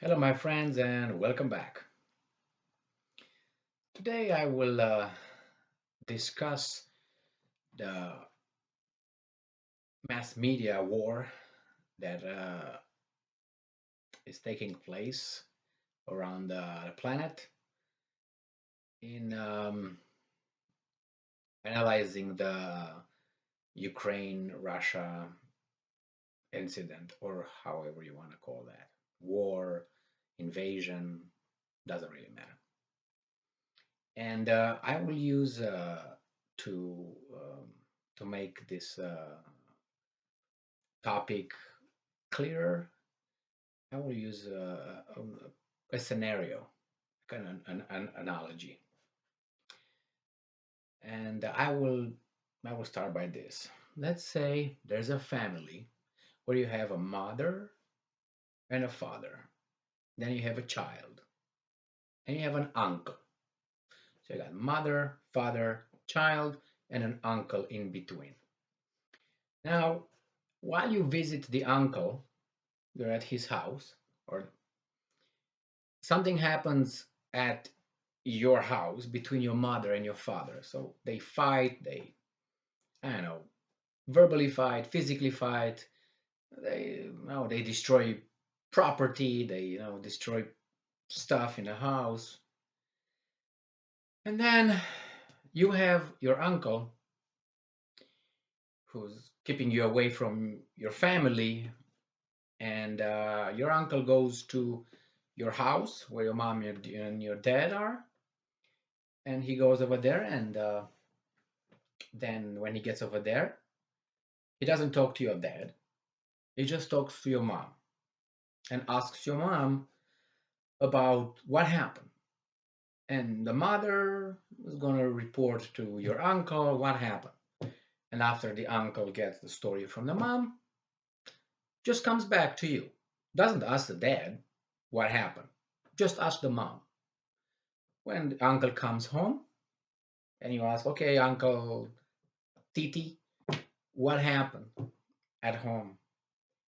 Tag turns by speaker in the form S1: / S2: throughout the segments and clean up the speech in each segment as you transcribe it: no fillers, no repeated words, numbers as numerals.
S1: Hello, my friends, and welcome back. Today, I will discuss the mass media war that is taking place around the planet in analyzing the Ukraine-Russia incident, or however you want to call that, war, invasion, doesn't really matter. And I will use to um, to make this topic clearer. I will use a scenario, kind of an analogy, and I will start by this. Let's say there's a family where you have a mother and a father, then you have a child, and you have an uncle. So you got mother, father, child, and an uncle in between. Now, while you visit the uncle, you're at his house, or something happens at your house between your mother and your father. So they fight, I don't know, verbally fight, physically fight. They destroy property. They destroy stuff in the house. And then you have your uncle who's keeping you away from your family, and your uncle goes to your house where your mom and your dad are, and he goes over there, and then when he gets over there, he doesn't talk to your dad. He just talks to your mom and asks your mom about what happened. And the mother is going to report to your uncle what happened. And after the uncle gets the story from the mom, just comes back to you. Doesn't ask the dad what happened. Just ask the mom. When the uncle comes home and you ask, okay, Uncle Titi, what happened at home?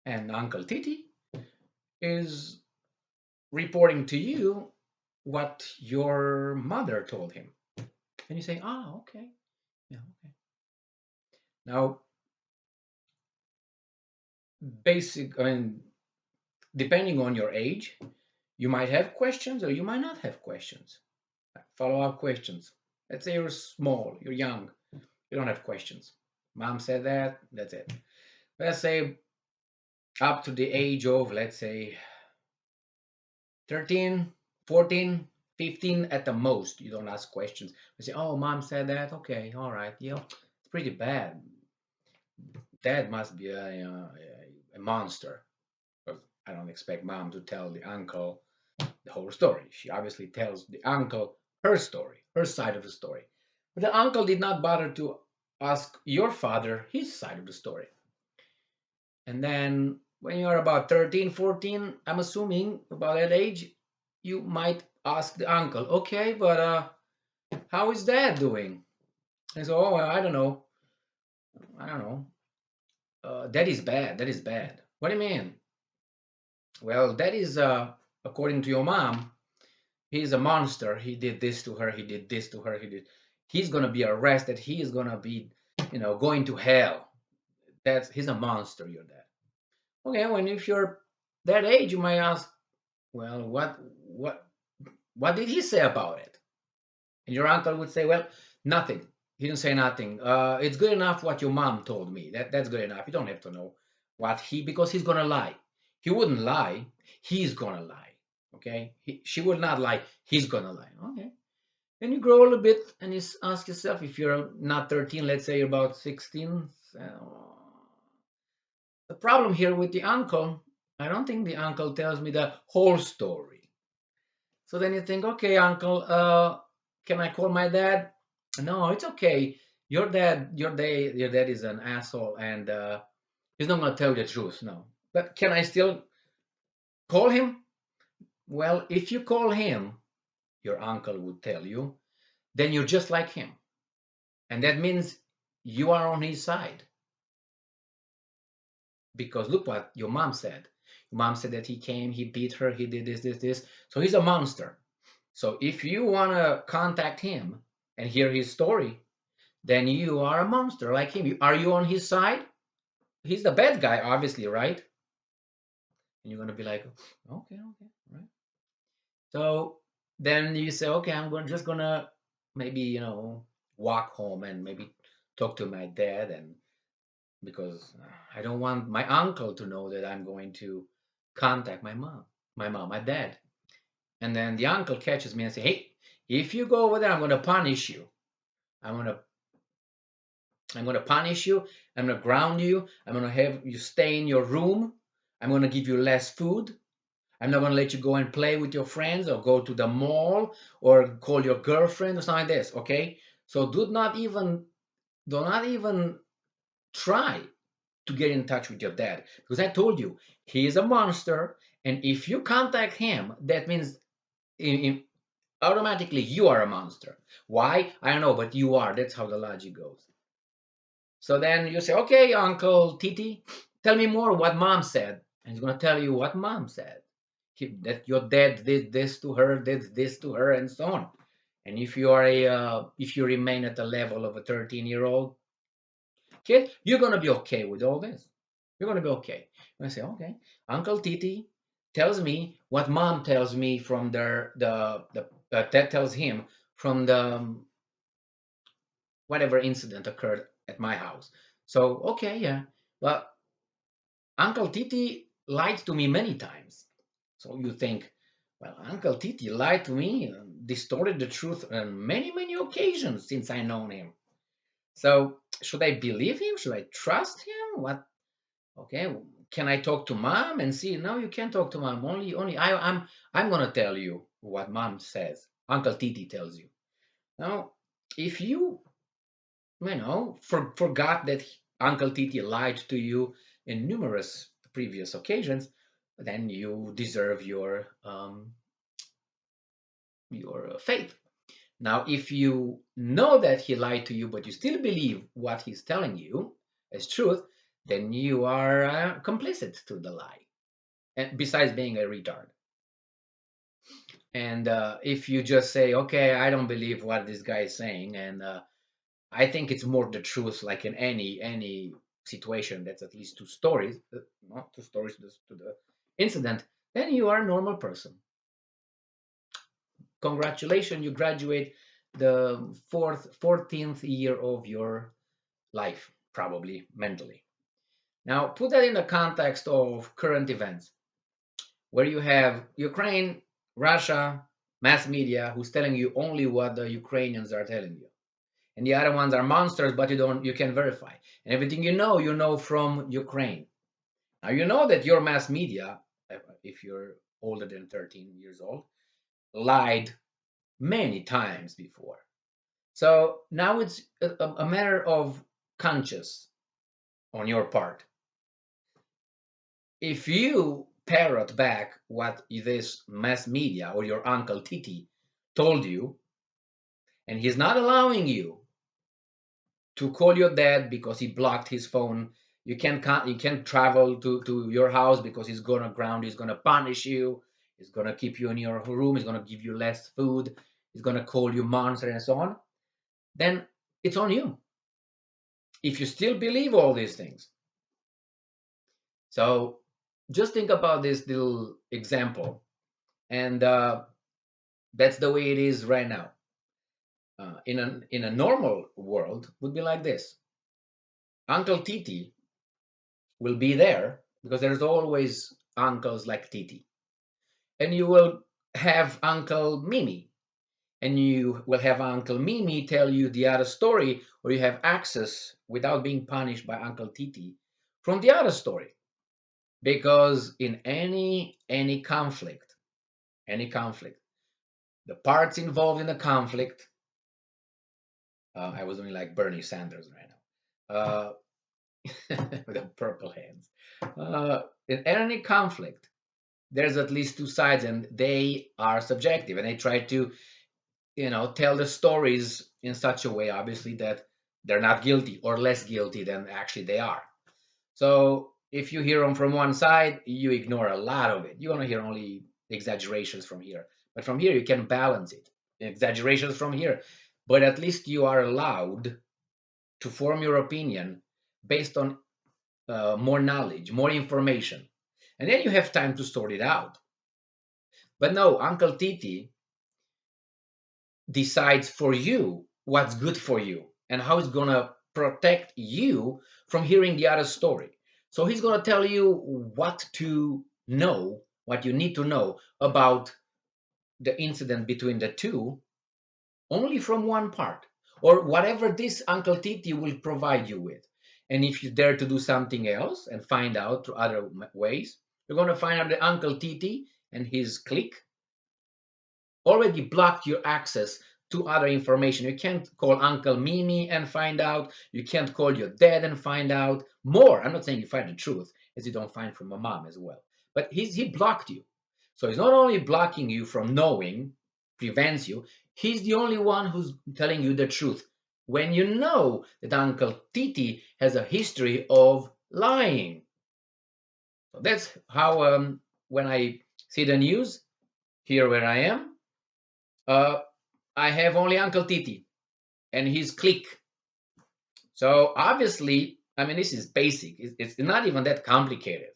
S1: And Uncle Titi is reporting to you what your mother told him. And you say, oh, okay. Yeah, okay. Now, I mean, depending on your age, you might have questions or you might not have questions. Follow up questions. Let's say you're small, you're young, you don't have questions. Mom said that, that's it. Let's say up to the age of, let's say, 13, 14, 15 at the most. You don't ask questions. You say, oh, mom said that. Okay, all right. Yeah, it's pretty bad. Dad must be a monster. Because I don't expect mom to tell the uncle the whole story. She obviously tells the uncle her story, her side of the story. But the uncle did not bother to ask your father his side of the story. And then when you're about 13, 14, I'm assuming about that age, you might ask the uncle, okay, but how is dad doing? And so, oh, well, I don't know. I don't know. That is bad. That is bad. What do you mean? Well, that is, according to your mom, he's a monster. He did this to her. He did this to her. He's gonna be arrested. He is gonna be, going to hell. He's a monster. Your dad. Okay, when if you're that age, you might ask, well, what did he say about it? And your uncle would say, well, nothing. He didn't say nothing. It's good enough what your mom told me. That's good enough. You don't have to know because he's gonna lie. He wouldn't lie. He's gonna lie. Okay. She would not lie. He's gonna lie. Okay. Then you grow a little bit and you ask yourself, if you're not 13, let's say you're about 16. The problem here with the uncle, I don't think the uncle tells me the whole story. So then you think, okay, uncle, can I call my dad? No, it's okay. Your dad is an asshole, and he's not gonna tell you the truth. No, but can I still call him? Well, if you call him, your uncle would tell you, then you're just like him, and that means you are on his side. Because look what your mom said. Mom said that he came, he beat her, he did this. So he's a monster. So if you want to contact him and hear his story, then you are a monster like him. Are you on his side? He's the bad guy, obviously, right? And you're gonna be like, okay, okay, right. So then you say, okay, just gonna maybe walk home and maybe talk to my dad, and because I don't want my uncle to know that I'm going to contact my dad. And then the uncle catches me and say, hey, if you go over there, I'm gonna punish you. I'm gonna I'm gonna punish you. I'm gonna ground you. I'm gonna have you stay in your room. I'm gonna give you less food. I'm not gonna let you go and play with your friends or go to the mall or call your girlfriend or something like this. Okay? So do not even try to get in touch with your dad, because I told you he is a monster, and if you contact him, that means automatically you are a monster. Why? I don't know, but you are. That's how the logic goes. So then you say, okay, Uncle Titi, tell me more what mom said. And he's going to tell you what mom said. That your dad did this to her, did this to her, and so on. And if you remain at the level of a 13-year-old kid, you're going to be okay with all this. You're going to be okay. And I say, okay, Uncle Titi tells me what mom tells me from that tells him from the whatever incident occurred at my house. So, okay, yeah. But Uncle Titi lied to me many times. So you think, well, Uncle Titi lied to me, distorted the truth on many, many occasions since I known him. So should I believe him? Should I trust him? What? Okay, can I talk to mom and see? No, you can't talk to mom. Only I'm gonna tell you what mom says. Uncle Titi tells you. Now, if forgot that Uncle Titi lied to you in numerous previous occasions, then you deserve your fate. Now, if you know that he lied to you, but you still believe what he's telling you as truth, then you are complicit to the lie. And besides being a retard, and if you just say, "Okay, I don't believe what this guy is saying," and I think it's more the truth, like in any situation that's at least two stories, not two stories to the incident, then you are a normal person. Congratulations, you graduate the 14th year of your life, probably mentally. Now, put that in the context of current events, where you have Ukraine, Russia, mass media, who's telling you only what the Ukrainians are telling you, and the other ones are monsters, but you can verify. And everything you know from Ukraine. Now you know that your mass media, if you're older than 13 years old, lied many times before. So now it's a matter of conscience on your part. If you parrot back what this mass media or your uncle Titi told you, and he's not allowing you to call your dad because he blocked his phone. You can't travel to your house because he's gonna ground. He's gonna punish you. He's gonna keep you in your room. He's gonna give you less food. He's gonna call you monster and so on. Then it's on you. If you still believe all these things, so just think about this little example, and that's the way it is right now. In a normal world, would be like this: Uncle Titi will be there because there's always uncles like Titi. And you will have Uncle Mimi, and you will have Uncle Mimi tell you the other story, or you have access without being punished by Uncle Titi from the other story. Because in any conflict, the parts involved in the conflict, I was doing like Bernie Sanders right now, with the purple hands. In any conflict, there's at least two sides, and they are subjective, and they try to tell the stories in such a way, obviously, that they're not guilty or less guilty than actually they are. So If you hear them from one side, you ignore a lot of it. You're going to hear only exaggerations from here. But from here, you can balance it. Exaggerations from here. But at least you are allowed to form your opinion based on more knowledge, more information. And then you have time to sort it out. But no, Uncle Titi decides for you what's good for you and how it's going to protect you from hearing the other story. So he's going to tell you what to know, what you need to know about the incident between the two, only from one part, or whatever this Uncle Titi will provide you with. And if you dare to do something else and find out through other ways, you're going to find out that Uncle Titi and his clique already blocked your access to other information. You can't call Uncle Mimi and find out. You can't call your dad and find out more. I'm not saying you find the truth, as you don't find from a mom as well. But he blocked you. So he's not only blocking you from knowing, prevents you, he's the only one who's telling you the truth. When you know that Uncle Titi has a history of lying. So that's how, when I see the news, here where I am, uh, I have only Uncle Titi and his clique. So obviously, I mean, this is basic. It's not even that complicated.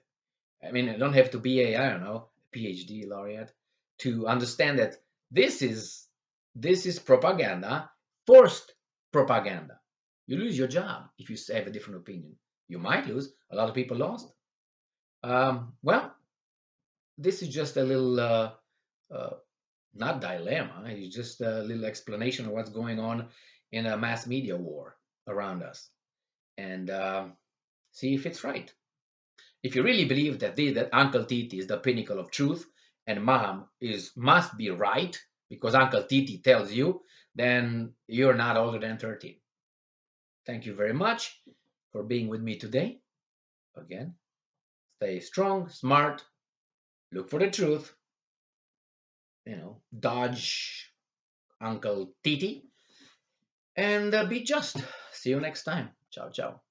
S1: I mean, I don't have to be a, I don't know, PhD laureate to understand that this is this is propaganda, forced propaganda. You lose your job if you have a different opinion. You might lose. A lot of people lost. Well, this is just a little uh, not dilemma. It's just a little explanation of what's going on in a mass media war around us, and see if it's right. If you really believe that Uncle Titi is the pinnacle of truth, and Mom is must be right because Uncle Titi tells you, then you're not older than 13. Thank you very much for being with me today. Again, stay strong, smart, look for the truth. Dodge Uncle Titi, and be just. See you next time. Ciao, ciao.